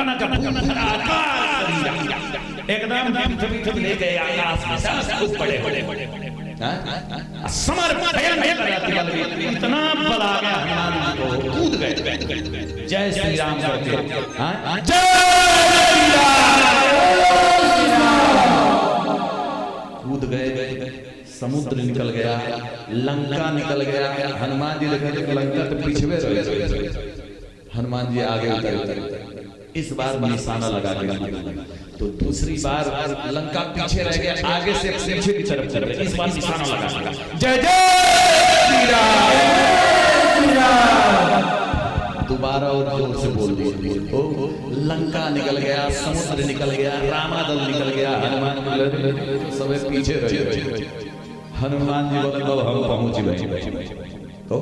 कनक भूषण आकाश एकदम पृथ्वी ले गए आकाश में सब बड़े समर इतना बल आ गया हनुमान जी को कूद गए जय श्री राम करके जय श्री राम कूद गए समुद्र निकल गया लंका निकल गया हनुमान जी देखे लंका तो पिछवे रहे हनुमान जी आगे उतर इस बार निशाना लगा के तो दूसरी बार लंका पीछे रह गया आगे से पीछे की तरफ चल रहे इस बार निशाना लगा जय जय श्री राम दोबारा और जोर से बोल दिए लंका निकल गया समुद्र निकल गया रामादल निकल गया हनुमान सब पीछे रहे हनुमान जी बोले हम पहुंच गए तो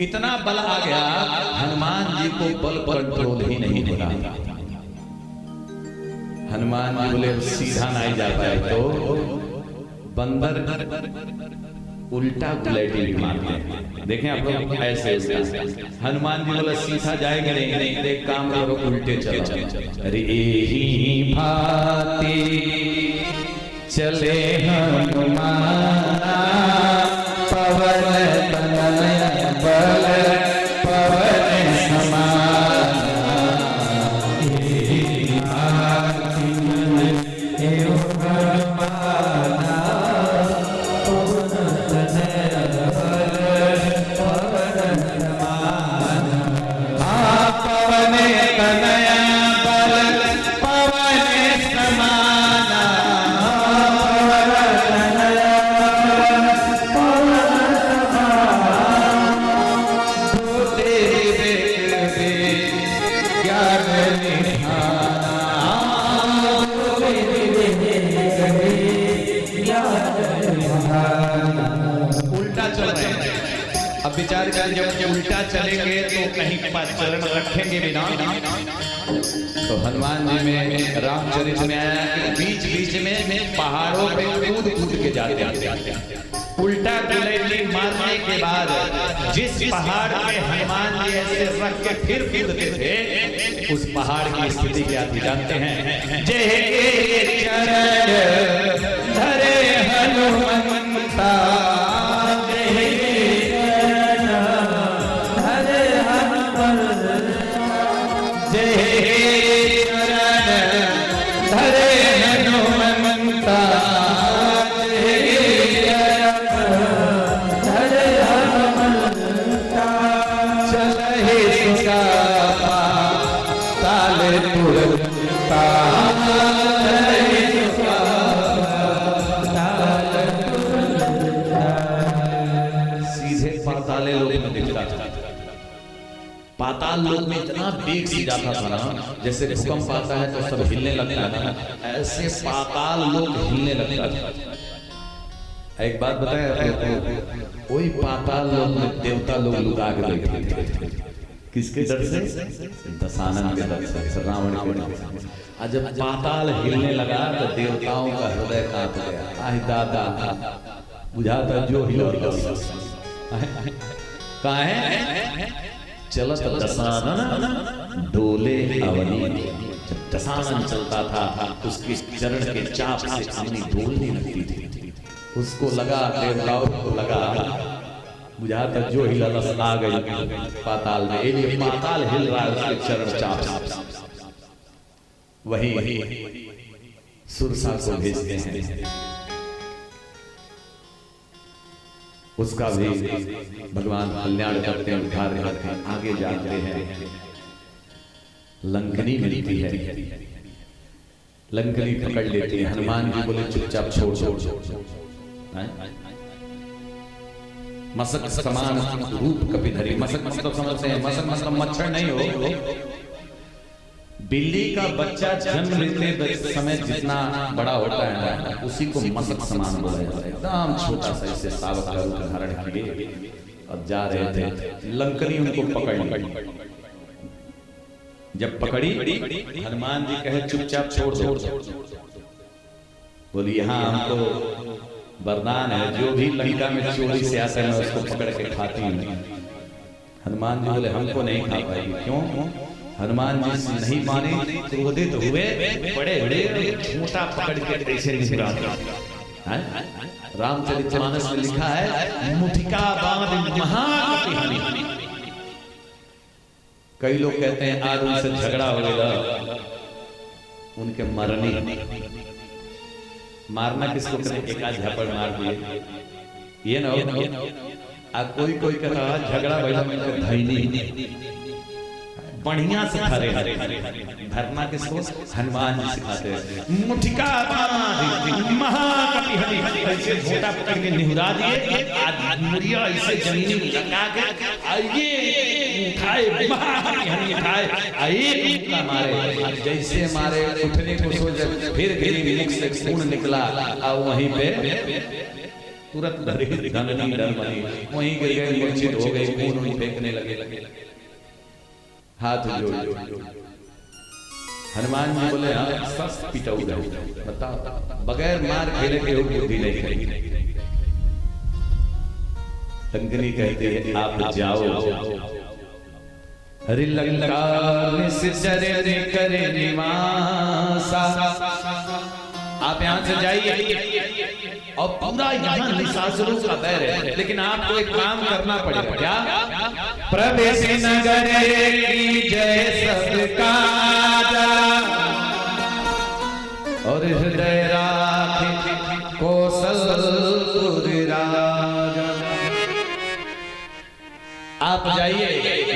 इतना बल आ गया हनुमान जी को बल कंट्रोल ही नहीं हो रहा हनुमान जी बोले सीधा नहीं जा पाए तो बंदर उल्टा गुलेटी मारते हैं देखें आप लोग ऐसे हनुमान जी बोले सीधा जाएंगे नहीं एक काम करो उल्टे चलो अरे ही भाती चले हनुमान पवन तनय बल पवन समान विचार कर जब उल्टा चलेंगे तो कहीं चरण रखेंगे भी ना तो हनुमान जी में रामचरित में आया कि बीच बीच में पहाड़ों पे कूद कूद के जाते उल्टा गुलेटी मारने के बाद जिस पहाड़ पे हनुमान जी ऐसे रख के फिर कूदते थे उस पहाड़ की स्थिति क्या थी जानते हैं जय चरण धरे हनुमंता पाताल लोक में इतना वेग से जाता था ना जैसे भूकंप आता है तो सब हिलने लगता है ऐसे पाताल लोक हिलने लगता था एक बात बताएं आपको कोई पाताल लोक में देवता लोग लुका के बैठे थे किसके डर से दशानन के डर से रावण के डर से और जब पाताल हिलने लगा तो देवताओं का हृदय कांप गया आह दादा बुझाता जो हिलो कहा है चलत दशानन डोले अवनी जब दशानन चलता था उसके चरण के चाप से अवनी डोलने लगती थी उसको लगा देवताओं को लगा बुझाता जो हिला आ गई पाताल में ये पाताल हिल रहा है उसके चरण चाप वही सुरसा को भेजते हैं उसका भी भगवान कल्याण करते हैं उद्धार करते हैं आगे जाते हैं लंकनी मिलती है लंकनी पकड़ लेती है हनुमान जी बोले चुपचाप छोड़ मसक समान रूप कपिधरी मसक मतलब समझते हैं मसक मतलब मच्छर नहीं हो बिल्ली का बच्चा जन्म लेते समय जितना बड़ा होता है ना उसी को मसक समान बोला जाता है एकदम छोटा सा इसे सावक का रूप धारण किए और जा रहे थे लंकनी उनको पकड़ जब पकड़ी हनुमान जी कहे चुपचाप छोड़ दो बोली यहाँ हमको वरदान है जो भी लंका में चोरी से आता है मैं उसको पकड़ के खाती हूँ हनुमान जी बोले हमको नहीं खा पाएगी क्यों हनुमान जी से नहीं माने, क्रोधित हुए, बड़े बड़े छोटा पकड़ के ऐसे निहुरा दिया। रामचरितमानस में लिखा है मुठिका बांध महाकपिहानी। कई लोग कहते हैं आज उनसे झगड़ा हो गया, उनके मरने, मारना किसको कहते, एक आध झपड़ मार दिए ये ना हो। कोई कोई कहता झगड़ा भैया धैनी बढ़िया सिखाते हैं, धरना किसको, हनुमान जी सिखाते हैं। मुठिका महाकपिहानी, ऐसे झोटा पकड़ के निहुरा दिए, मुड़िया ऐसे जमीनी लगा के ये उठाए, महाकपिहानी उठाए, एक मुक्का मारे, जैसे मारे उठने को सोचे, फिर गिरी, मुख से खून निकला, और वहीं पे तुरंत धननी डरमनी वहीं गिर गए, मूर्छित हो गए, खून फेंकने लगे। हाथ जोड़ हनुमान जी बोले हाँ सब पिटाऊ रहे, बताओ बगैर मार खेले के हो बुद्धि नहीं करेगी। लंकनी कहते हैं आप जाओ, हरि लंका निश्चर करे निवासा, आप यहाँ से जाइए और पूरा यहाँ निशाचरों का बैर है, लेकिन आपको एक काम करना पड़ेगा। क्या? प्रवेश नगर की जय सबका और हृदय राखे कौशलपुर राजा। आप जाइए,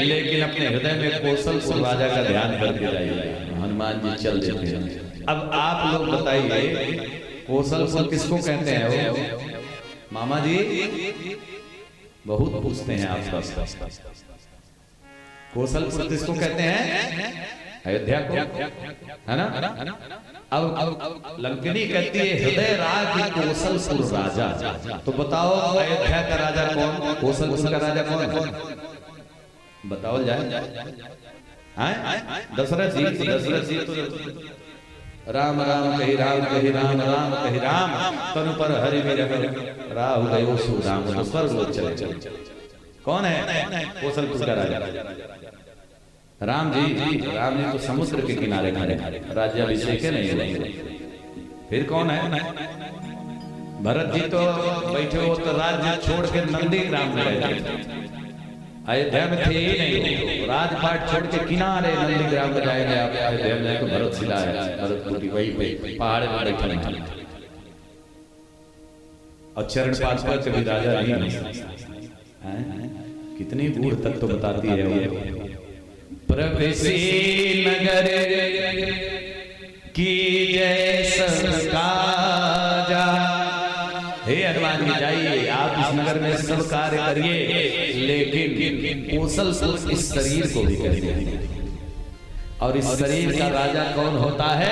लेकिन अपने हृदय में कौशलपुर राजा का ध्यान करके जाइए। हनुमान जी चल देते हैं। अब आप लोग बताइए कौशलपुर किसको कहते हैं? वो मामा जी बहुत पूछते हैं आप सब, कौशलपुर किसको कहते हैं? अयोध्या को, है ना? अब लंकनी कहती है हृदय राज कौशलपुर राजा। तो बताओ अयोध्या का राजा कौन, कौशलपुर का राजा कौन? बताओ जाए। दशरथ जी। दशरथ जी तो राम राम कही राम कही राम राम कही राम, तनु पर हरि मेरे राहु गयो सुराम, तो स्वर्ग लोग चले। कौन है कौशलपुर का राजा? राम जी। राम जी तो समुद्र के किनारे खड़े, राज्याभिषेक नहीं हुए। फिर कौन है? भरत जी तो बैठे हो तो राज्य छोड़ के नंदी ग्राम में रहते, अयोध्या में थे ही नहीं, राजपाट छोड़ के किनारे नंदी ग्राम में जाएंगे आप। अयोध्या में तो भरत शिला है, भरतपुर की वही पे पहाड़ में बैठे हैं, और चरण पास पर कभी राजा नहीं है। कितनी गूढ़ तक तो बताती है वो। प्रवेशी नगर की जय सनकाजा। हे हनुमान जी जाइए, आप इस नगर में सब कार्य करिए, लेकिन कौशलपुर इस शरीर को भी कहते हैं। और इस शरीर का राजा कौन होता है?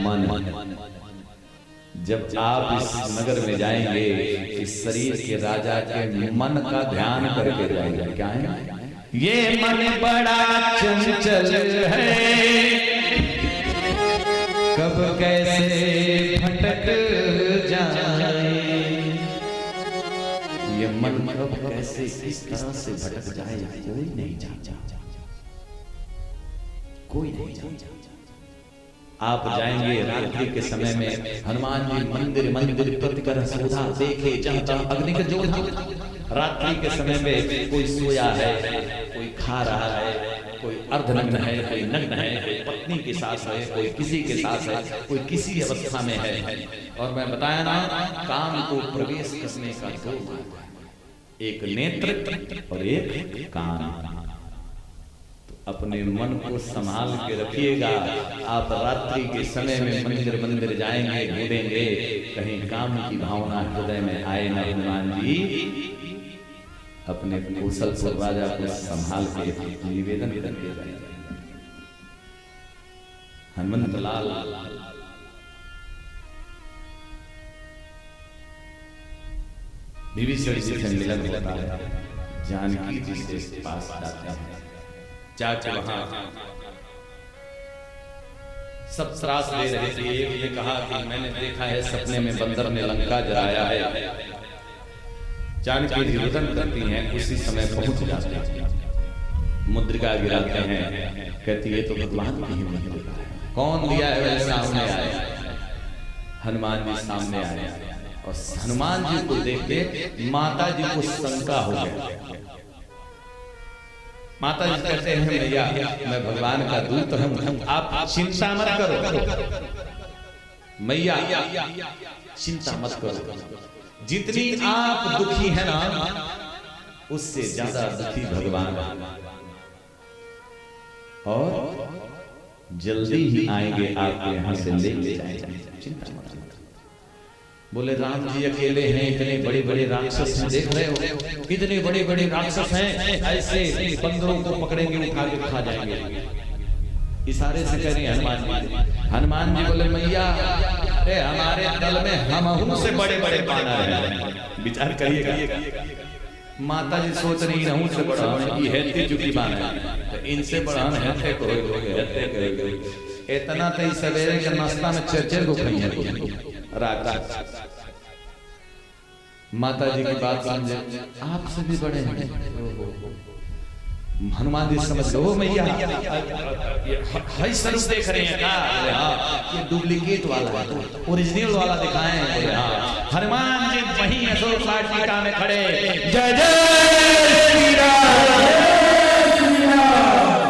मन। जब आप इस नगर में जाएंगे, इस शरीर के राजा के मन का ध्यान करके जाएंगे। क्या है? ये मन बड़ा चंचल है, कब कैसे भटक जाए। ये मन कब कैसे इस तरह से भटक जाए, कोई नहीं जानता, कोई नहीं जानता। आप जाएंगे रात्रि के समय में, हनुमान जी मंदिर मंदिर प्रतिकर शोधा देखे, जहाँ जहाँ अग्नि का जोर था। रात्रि के समय में कोई सोया है, कोई खा रहा है, कोई अर्धनग्न है, कोई नग्न है, कोई पत्नी के साथ है, कोई किसी के साथ है, कोई किसी अवस्था में है। और मैं बताया ना, काम को प्रवेश करने का दो मार्ग है, एक नेत्र और एक कान। अपने मन को संभाल के रखिएगा। आप रात्रि के समय में मंदिर मंदिर जाएंगे, ढूंढेंगे, कहीं काम की भावना हृदय में आए ना। हनुमान जी अपने कौशलपुर राजा को संभाल के निवेदन करके जाएंगे। हनुमंत लाल विभीषण जी से मिलन होता है, जानकी जी से पास जाते हैं, जाके वहां सब त्रास ले रहे थे। एक ने कहा कि मैंने देखा है सपने में बंदर ने लंका जलाया है। जानकी जी रुदन करती हैं, उसी समय पहुंच जाते हैं। मुद्रिका गिराते हैं, कहती है तो भगवान की ही मुद्रिका है। कौन दिया है? वह सामने आए, हनुमान जी सामने आए और हनुमान जी को देख के माता जी को शंका हो गया। माता जी कहते हैं भैया मैं भगवान का दूत हूं, आप चिंता मत करो मैया, चिंता मत करो। जितनी आप दुखी है ना उससे ज्यादा दुखी भगवान और जल्दी ही आएंगे आपके यहाँ से ले जाएंगे, चिंता मत करो। बोले राम जी अकेले हैं, इतने बड़े बड़े राक्षस हैं, देख रहे हो इतने बड़े बड़े राक्षस हैं, ऐसे बंदरों को पकड़ेंगे उठा के खा जाएंगे। इशारे से कह रहे हैं हनुमान जी। हनुमान जी बोले मैया अरे हमारे दल में हम से बड़े बड़े बानर हैं, विचार करिएगा। माता जी सोच रही रहूं से बड़ा ये है चुकी बानर, तो इनसे बड़ा हम हत्या करोगे। इतना तो सवेरे के नाश्ता में चर्चे को खाइए राक्षस। माता जी की बात समझे, आपसे भी बड़े हैं। हनुमान जी समझ लो मैया हाई स्वरूप देख रहे हैं क्या? हाँ ये डुप्लीकेट वाला है, ओरिजिनल वाला दिखाएं। बोले हाँ। हनुमान जी वहीं अशोक वाटिका में खड़े जय जय श्री राम,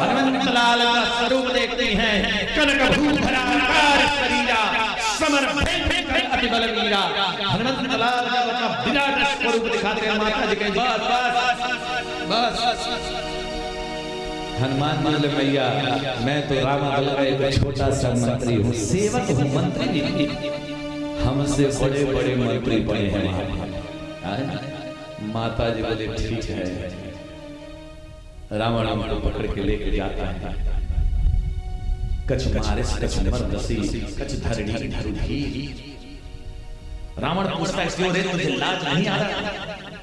हनुमंत लाल का स्वरूप देखते हैं, कनक भूधराकार शरीरा समर अति बलवीरा। हनुमंत लाल का विराट स्वरूप दिखाते हैं। माता जी कहें बस बस बस। हनुमान बोले मैया मैं तो राम बल का एक छोटा सा मंत्री हूँ, सेवक हूँ, मंत्री नहीं। हमसे बड़े बड़े मंत्री बने हैं वहां। माता जी बोले ठीक है। रावण को पकड़ के लेके जाता है। कछ मारे कछ मर्दसी कछ धरणी धरुधीर। रावण पूछता है क्यों रे, तुझे लाज नहीं आ रहा?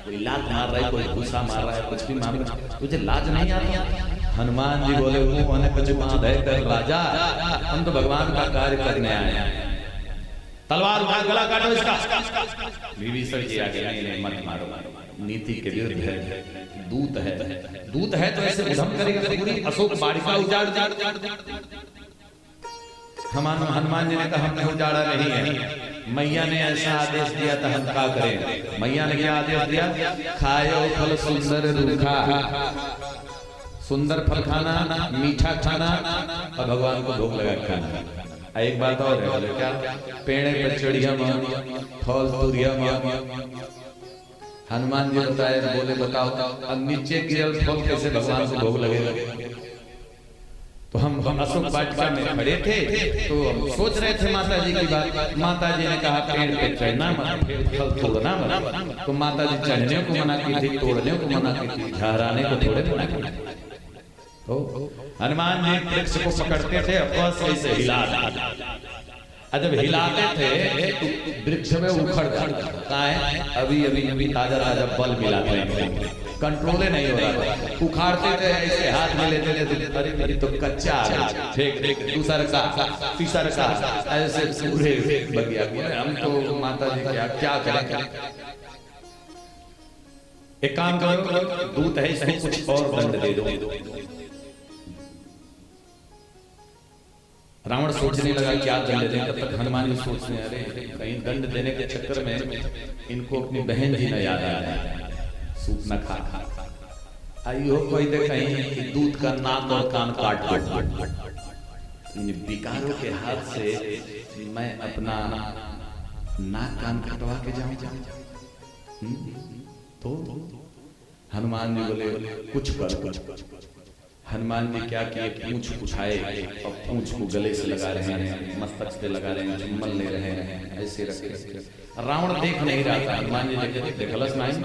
कोई लात मार रहा है, कोई गुस्सा मार रहा है, कुछ भी मार रहा है, तुझे लाज नहीं आ रही? हनुमान जी बोले वो कुछ बात है कर राजा, हम तो भगवान का कार्य करने आए हैं। तलवार उठा गला काटो इसका। विभीषण जी आगे नहीं मत मारो, नीति के विरुद्ध है, दूत है, दूत है तो ऐसे उधम करेगा पूरी अशोक वाटिका उजाड़ दे। हनुमान जी ने कहा हमने उजाड़ा नहीं है, मैया ने ऐसा आदेश दिया था हम क्या करें। मैया ने क्या आदेश दिया? खायो फल सुंदर रूखा, सुंदर फल खाना, मीठा खाना और भगवान को भोग लगा खाना। एक बात और है, बोले क्या? पेड़े पे चढ़िया फल तुरिया। हनुमान जी बताए, बोले बताओ अब नीचे गिरल फल कैसे भगवान को भोग लगेगा? तो हम अशोक वाटिका में खड़े थे तो हम सोच रहे थे माता जी की बात। माता जी ने कहा पेड़ पे चढ़ना मत, फल तोड़ना मत। तो माता जी चढ़ने को मना की थी, तोड़ने को मना की थी, झहराने को थोड़े मना की थी। तो हनुमान जी वृक्ष को पकड़ते थे, बस ऐसे हिला, जब हिलाते थे तो वृक्ष में उखड़ जाता है। अभी अभी अभी ताजा ताजा बल मिला थे, कंट्रोल नहीं हो रहा था। उखाड़ते थे ऐसे हाथ में लेते थे, अरे मेरी तो कच्चा फेंक दूसरा का तीसरा का ऐसे पूरे बगिया। हम तो माता जी क्या करें? एक काम करो, दूत है इसको कुछ और दंड दे दो। रावण सोचने लगा क्या दंड दें, तब तक हनुमान जी सोचने अरे कहीं दंड देने के चक्कर में इनको अपनी बहन जी न याद आ जाए, सूप न खा। आइयो कोई दे कहीं कि दूध का नाक और कान काट दो। इन विकारों के हाथ से मैं अपना नाक कान कटवा के जाऊं। तो हनुमान जी बोले कुछ कर। हनुमान जी क्या किए, पूंछ उठाए और पूंछ को गले से लगा रहे हैं, मस्तक पे लगा रहे हैं, चुम्बन ले रहे हैं, ऐसे रखे। रावण देख नहीं रहा था। हनुमान जी देखलस नहीं,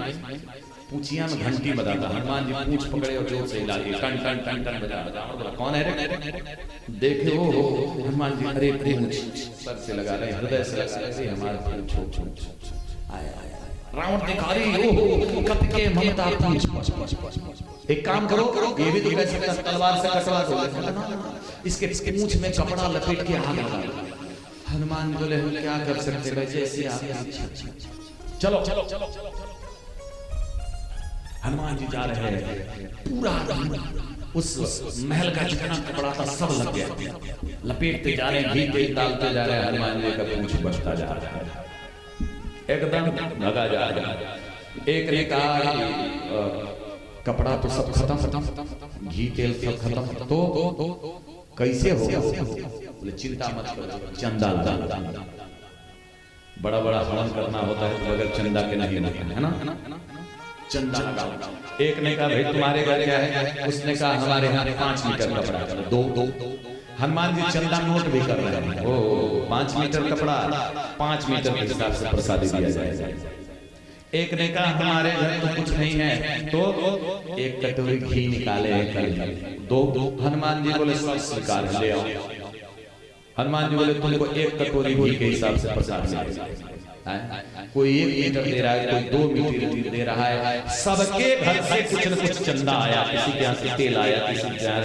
पूंछिया में घंटी बजाता। हनुमान जी पूंछ पकड़े और जोर से हिला दिए, टन टन टन टन बजा। रावण बोला कौन है रे? देखे वो हनुमान जी अरे पूंछ सर से लगा रहे, हृदय से लगा रहे, हमारा पूंछ आया। रावण देखा रही ओहो कप के ममता पूंछ। एक काम करो, ये भी दिखा सकता तलवार से कटवा दो, इसके पूंछ में कपड़ा लपेट के आग लगा दो। हनुमान बोले हम क्या कर सकते, वैसे ऐसे चलो। हनुमान जी जा रहे हैं, पूरा उस महल का जितना कपड़ा था सब लग गया, लपेटते जा रहे हैं, घी तेल डालते जा रहे हैं, हनुमान जी का पूंछ बढ़ता जा रहा है, एकदम भगा जा रहा है। एक ने कहा कपड़ा तो सब खत्म, घी तेल सब खत्म, तो कैसे होगा? बोले चिंता मत करो, चंदा लगा, बड़ा बड़ा हवन करना होता है तो बगैर चंदा के नहीं होता है ना, चंदा लगा। एक ने कहा भाई तुम्हारे घर क्या है? उसने कहा हमारे यहाँ 5 मीटर कपड़ा है, दो। हनुमान जी चंदा नोट भी कर रहे हैं, ओ 5 मीटर कपड़ा, 5 मीटर के हिसाब से प्रसादी दिया जाएगा। एक ने कहा हमारे घर तो कुछ नहीं है, तो एक कटोरी घी निकाले, दो। हनुमान जी बोले सब स्वीकार ले आओ। हनुमान जी बोले तुमको 1 कटोरी घी के हिसाब से प्रसाद मिलेगा। कोई 1 मीटर दे रहा है, कोई 2 मीटर दे रहा है, सबके घर से कुछ न कुछ चंदा आया, किसी के यहाँ से तेल आया, किसी के यहाँ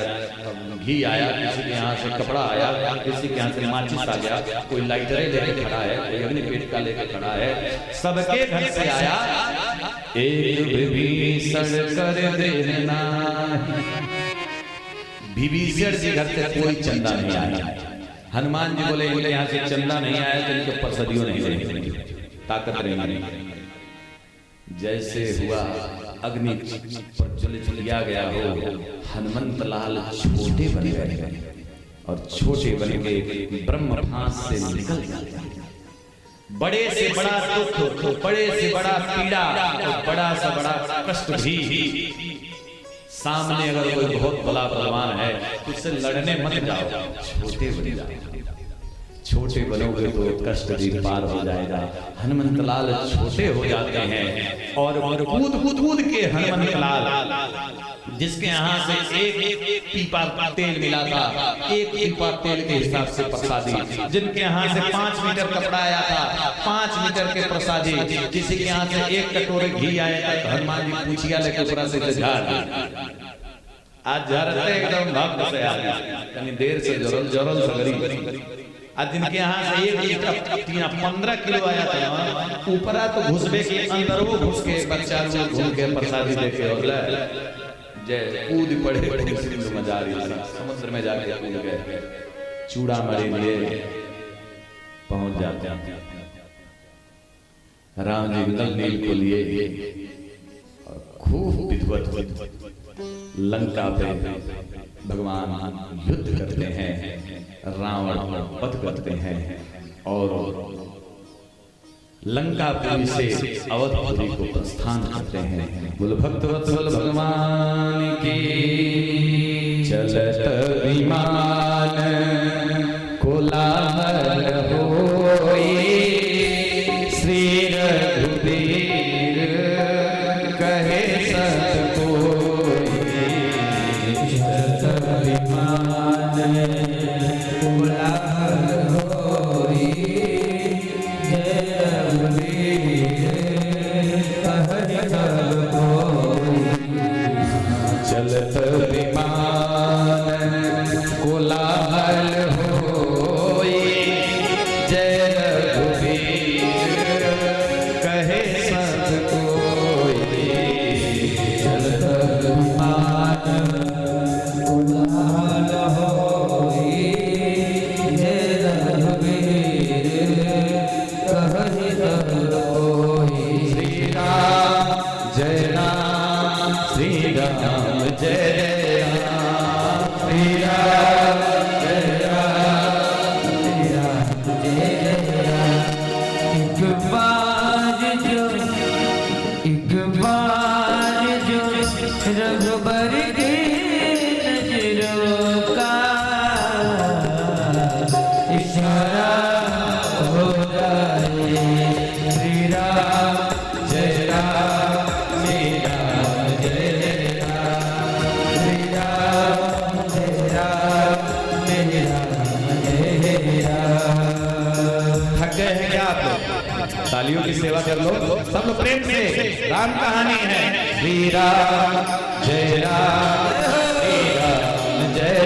घी आया, किसी के यहाँ से कपड़ा आया, किसी के यहाँ से माचिस आ गया, कोई लाइटरे लेके खड़ा है, कोई अग्नि पेट का लेके खड़ा है, सबके घर से आया। एक विभीषण कर देना, विभीषण जी घर से कोई चंदा नहीं आया। हनुमान जी बोले इनके यहाँ से चंदा नहीं आया तो इनके प्रसादियों नहीं रहेंगे, ताकत रहेगी। जैसे हुआ अग्नि प्रज्वलित किया गया हो, हनुमंत लाल छोटे बन गए और छोटे बन के ब्रह्म फांस से निकल गए। बड़े से बड़ा दुख, बड़े से बड़ा पीड़ा, बड़ा से बड़ा कष्ट भी सामने अगर कोई बहुत बड़ा बलवान है तो उससे लड़ने मत जाओ, छोटे बन जाओ। छोटे बनोगे तो कष्ट भी पार हो जाएगा। हनुमंत लाल छोटे हो जाते हैं और कूद के हनुमंत लाल, जिसके यहाँ से एक पीपा तेल मिला था, 1 पीपा तेल के हिसाब से प्रसादी, जिनके यहाँ से 5 मीटर कपड़ा आया था, 5 मीटर के प्रसादी, किसी के यहाँ से 1 कटोरे घी आया था, तो हनुमान जी पूछिया लेके पूरा से झाड़ आज झरते एकदम भक्त से आ गया, कहीं देर से जरल सगरी। आज जिनके यहाँ से 1 लीटर 15 किलो आया था, ऊपरा तो घुसबे के अंदर वो घुस के बच्चा घूम के प्रसादी देके और जय कूद पड़े सिंधु मजारी, समुद्र में जाके कूद गए, चूड़ामणि लिए पहुंच जाते हैं। राम जी नील को लिए खूब विधिवत लंका पे भगवान युद्ध करते हैं, रावण वध करते हैं और लंकापुरी से अवधपुरी को प्रस्थान करते हैं। बोल भक्तवत्सल भगवान की। चलत विमान कोलाहल होई, श्री रघुबीर कहे सत कोई। चलत विमान कोलाहल होई, चलत विमान कोलाहल होई, जय रघुबीर कहे सत कोई। चलत विमान कोलाहल होई, जय रघुबीर कहे सत कोई। श्री राम जय राम, श्री राम जय राम, श्री राम जय राम, श्री राम जय राम। एक बार जो रघुबर के नजरों का इशारा हो जाए। श्री राम जय राम, श्री राम जय राम, श्री राम जय राम, श्री राम जय राम। थक गए हैं क्या आप लोग? तालियों की सेवा कर लो सब लोग प्रेम से। राम कहानी है। श्री राम जय राम, श्री राम जय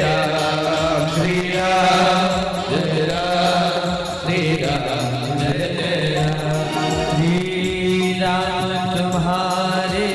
राम, श्री राम जय राम, श्री राम जय राम। श्री राम तुम्हारे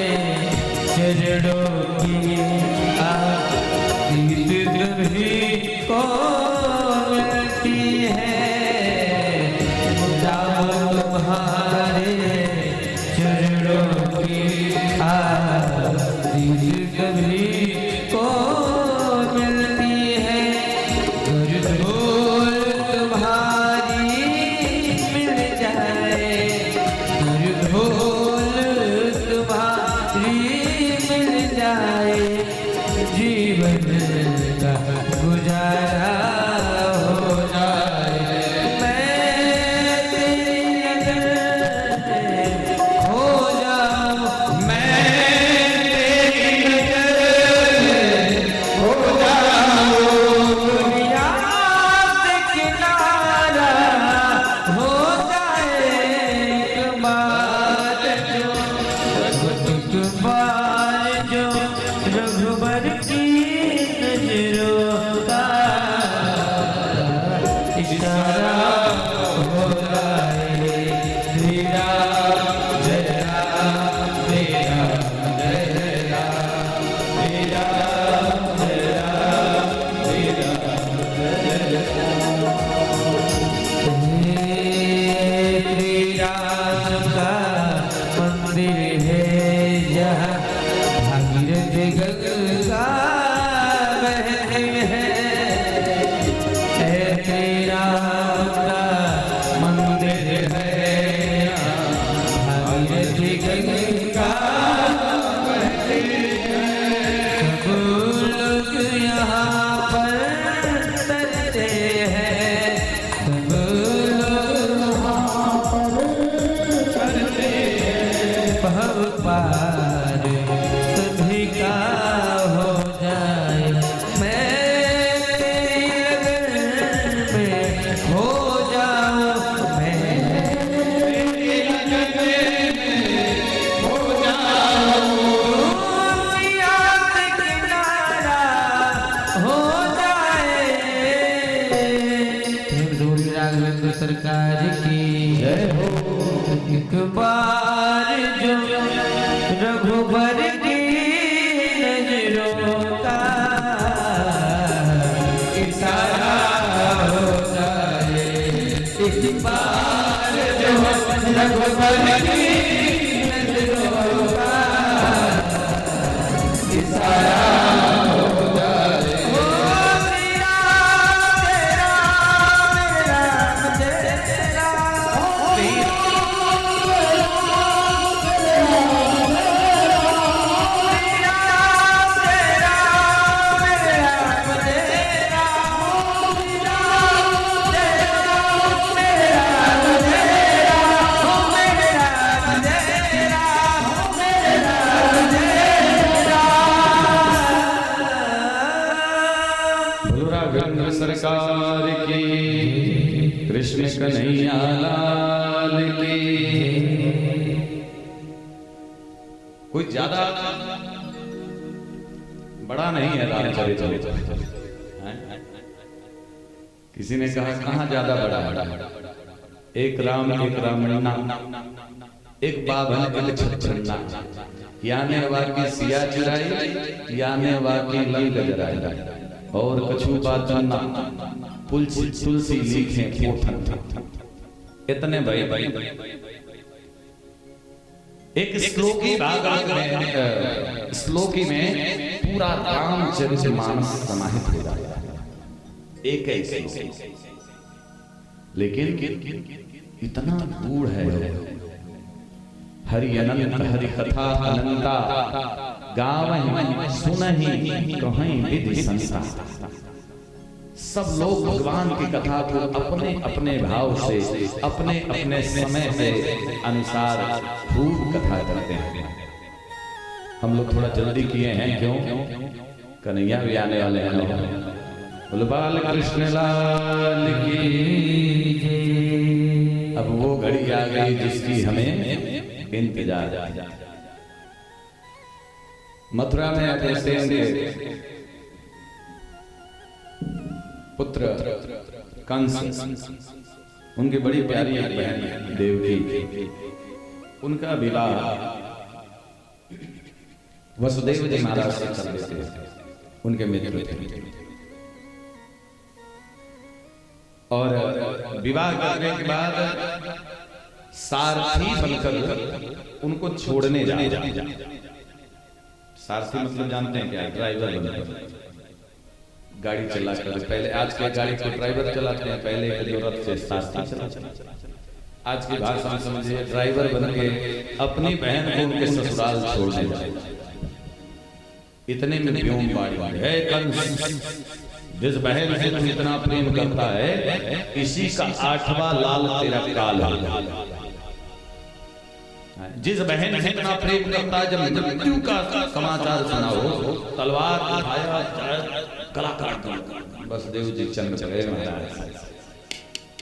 सारा हो जाए। श्री राम जय राम, श्री राम जय राम, श्री राम जय राम, श्री राम जय राम। श्री राम का मंदिर है जहाँ भागीरथ गंगा बहती है। श्री राम का मंदिर है जहाँ भागीरथ गंगा बहती है। सब लोग यहाँ पर तरते हैं, सब लोग भव पार सभी का हो जाए। मैं तेरी लगन में हो जाऊं, मैं तेरी लगन में हो जाऊं। दुनिया से किनारा हो जाए। धूरी राघवेंद्र सरकार की जय हो। एक बार जो रघुबर की नजरों का इशारा हो जाए। एक बार जो रघुबर की नजरों का इशारा हो जाए। ओ श्री राम जय राम, राम जय राम, श्री राघवेंद्र सरकार की, कृष्ण कन्हैया लाल की। कोई ज्यादा बड़ा नहीं है रामचरित। किसी ने कहा कहाँ ज्यादा बड़ा है? एक राम एक रामण्णा, एक बाभन एक छछन्ना, याने वाकी सिया चुराई, याने वाकी लंग जराई, और कछु बात ना तुलसी लिखे पोथन। इतने भाई एक श्लोकी भागवत में, श्लोकी में पूरा रामचरितमानस समाहित हो जाता है, एक एक। लेकिन इतना गूढ़ है। हरि अनंत हरि कथा अनंता, गावहि सुनहि कहीं विधि संता। सब लोग भगवान की कथा को अपने अपने भाव से, अपने अपने समय के अनुसार खूब कथा करते हैं। हम लोग थोड़ा जल्दी किए हैं, क्यों? कन्हैया भी आने वाले हैं। बोलो बाल कृष्ण लाल की। अब वो घड़ी आ गई जिसकी हमें इंतजार। मथुरा में अपने सेन के पुत्र कंस, उनकी बड़ी प्यारी बहन देवकी, उनका विवाह वसुदेव जी महाराज से कर देते, उनके मित्र थे। और विवाह करने के बाद सारथी बनकर उनको छोड़ने जाए। सारथी मतलब जानते हैं क्या? ड्राइवर बनकर गाड़ी चलाकर। पहले आज के गाड़ी को ड्राइवर चलाते हैं, पहले की जरूरत से सारथी चलाते हैं। आज की भाषा में समझिए, ड्राइवर बन के अपनी बहन को उनके ससुराल छोड़ने जाए। इतने में व्योम बाड़ी है, कंस जिस बहन से तू इतना प्रेम करता है, इसी का 8वां लाल तेरा काल है। जिस बहन से इतना प्रेम करता है, जब मृत्यु का समाचार सुना हो, तलवार उठाया, कलाकार वसुदेव जी चंद्र चले महाराज।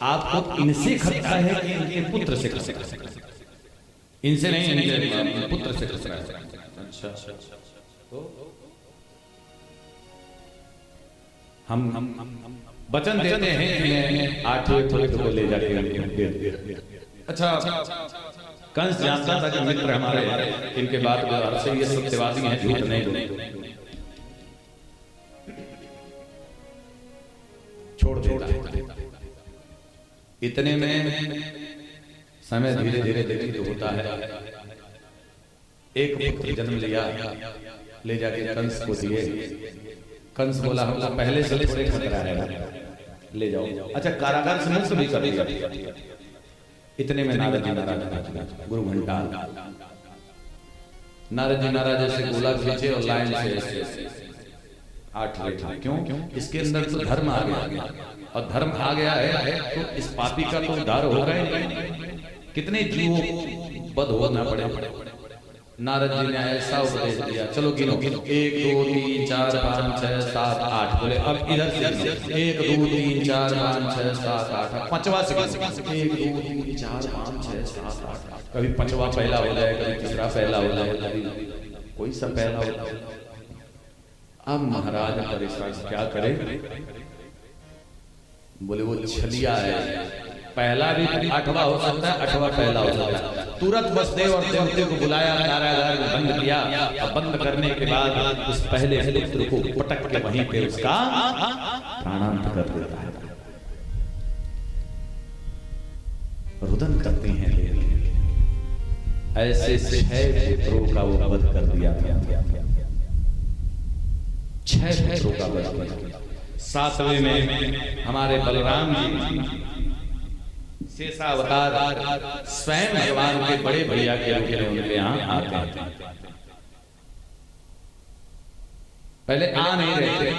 आपको इनसे खतरा है कि इनके पुत्र से खतरा है? इनसे नहीं, इनके पुत्र से खतरा है। अच्छा, तो हम वचन देते हैं कि मैं 8वें पुत्र को ले जाके दे। अच्छा, कंस जानता था कि मित्र हमारे इनके बाद व्यवहार से ये सत्यवादी हैं, झूठ नहीं बोलते, छोड़ देता। इतने में समय धीरे धीरे व्यतीत होता है। एक पुत्र जन्म लिया, ले जाके कंस को दिए। कंस बोला हमको पहले से थोड़े खतरा है, ले जाओ। अच्छा, कारागार से मुक्त भी कर दिया। इतने में नारद जी महाराज गुरु घंटाल, नारद जी महाराज ऐसे गोला खींचे और लाइन से 8 बैठा। क्यों? इसके अंदर तो धर्म आ गया, और धर्म आ गया है तो इस पापी का तो उद्धार होगा ही। कितने जीवों बद होना पड़े। नारद जी ने ऐसा उपदेश दिया, चलो गिनो 1 2 3 4 5 6 7 8। बोले अब इधर से 1 2 3 4 5 6 7 8। पांचवा से 1 2 3 4 5 6 7 8। कभी पांचवा पहला हो जाए, कभी तीसरा पहला हो जाए, कभी कोई सा पहला हो जाए। अब महाराज परेशान क्या करे। बोले वो छलिया है, पहला भी 8वां हो सकता है, 8वां पहला हो सकता है। तुरंत वसुदेव और देवते को बुलाया, कारागार में बंद किया, और बंद करने के बाद उस पहले पुत्र को पटक के वहीं पे उसका प्राणांत कर देता है। रुदन करते हैं ऐसे 6 पुत्रों का वो वध कर दिया था। 6 पुत्रों का वध किया। 7वें में हमारे बलराम जी शेषावतार स्वयं भगवान के बड़े भैया के रूप में उनके यहाँ आते हैं। पहले आ नहीं रहे थे,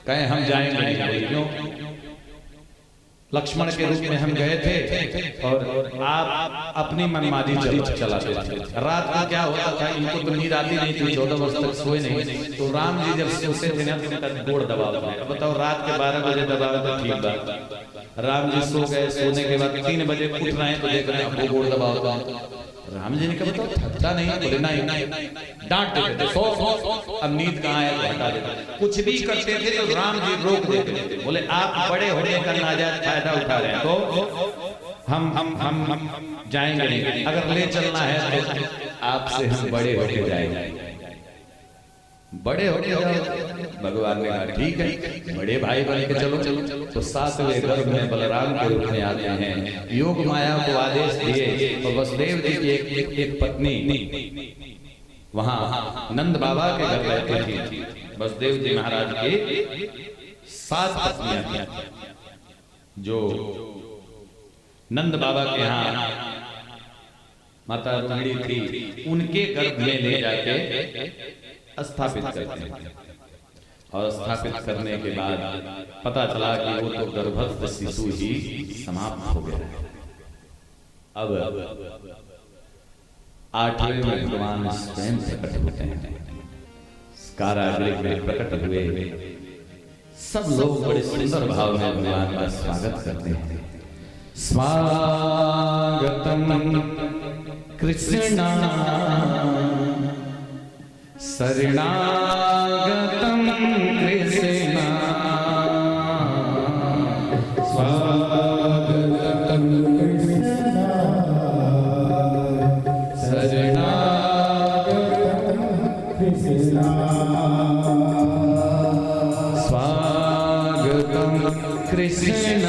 कहे हम जाएंगे नहीं। क्यों? लक्ष्मण के रूप में हम गए थे और आप अपनी मनमानी चलाते थे। रात को क्या होता था, इनको तो नींद आती नहीं थी, 14 वर्ष तक सोए नहीं। तो राम जी जब सोते थे ना तो उनका गोड़ दबाव था। बताओ, रात के 12 बजे दबाव तो ठीक बात। राम जी सो गए, सोने के बाद 3 बजे उठ रहे हैं तो देख रहे हैं वो गोड़ दबाव था। राम जी ने कहा बताओ थकता नहीं? बोले नहीं। डांट देते थे, सो अब नींद कहाँ है, हटा देते। कुछ भी करते थे तो राम जी रोक देते थे। बोले आप बड़े होने का नाजायज फायदा उठा रहे हैं, तो हम जाएंगे नहीं। अगर ले चलना है तो आपसे हम बड़े होके जाएंगे। बड़े होके जाओ। भगवान ने कहा ठीक है, बड़े भाई बन के चलो। तो 7वें गर्भ में बलराम के रूप में आते हैं। योग माया को आदेश दिए और वसुदेव जी की एक पत्नी वहां नंद बाबा के घर रहती थी। वसुदेव जी महाराज की 7 पत्नियां थी, जो नंद बाबा के यहाँ माता रुक्मिणी थी, उनके गर्भ में ले जाके स्थापित करते हैं। और स्थापित करने के बाद पता चला कि वो तो गर्भस्थ शिशु ही समाप्त हो गया है। अब 8वें में भगवान स्वयं प्रकट होते हैं। कारागृह में प्रकट हुए, सब लोग बड़े सुंदर भाव में भगवान का स्वागत करते हैं। स्वागतम कृष्ण शरणागतम कृष्ण, स्वागतम कृष्ण शरणागतम कृष्ण, स्वागतम कृष्ण।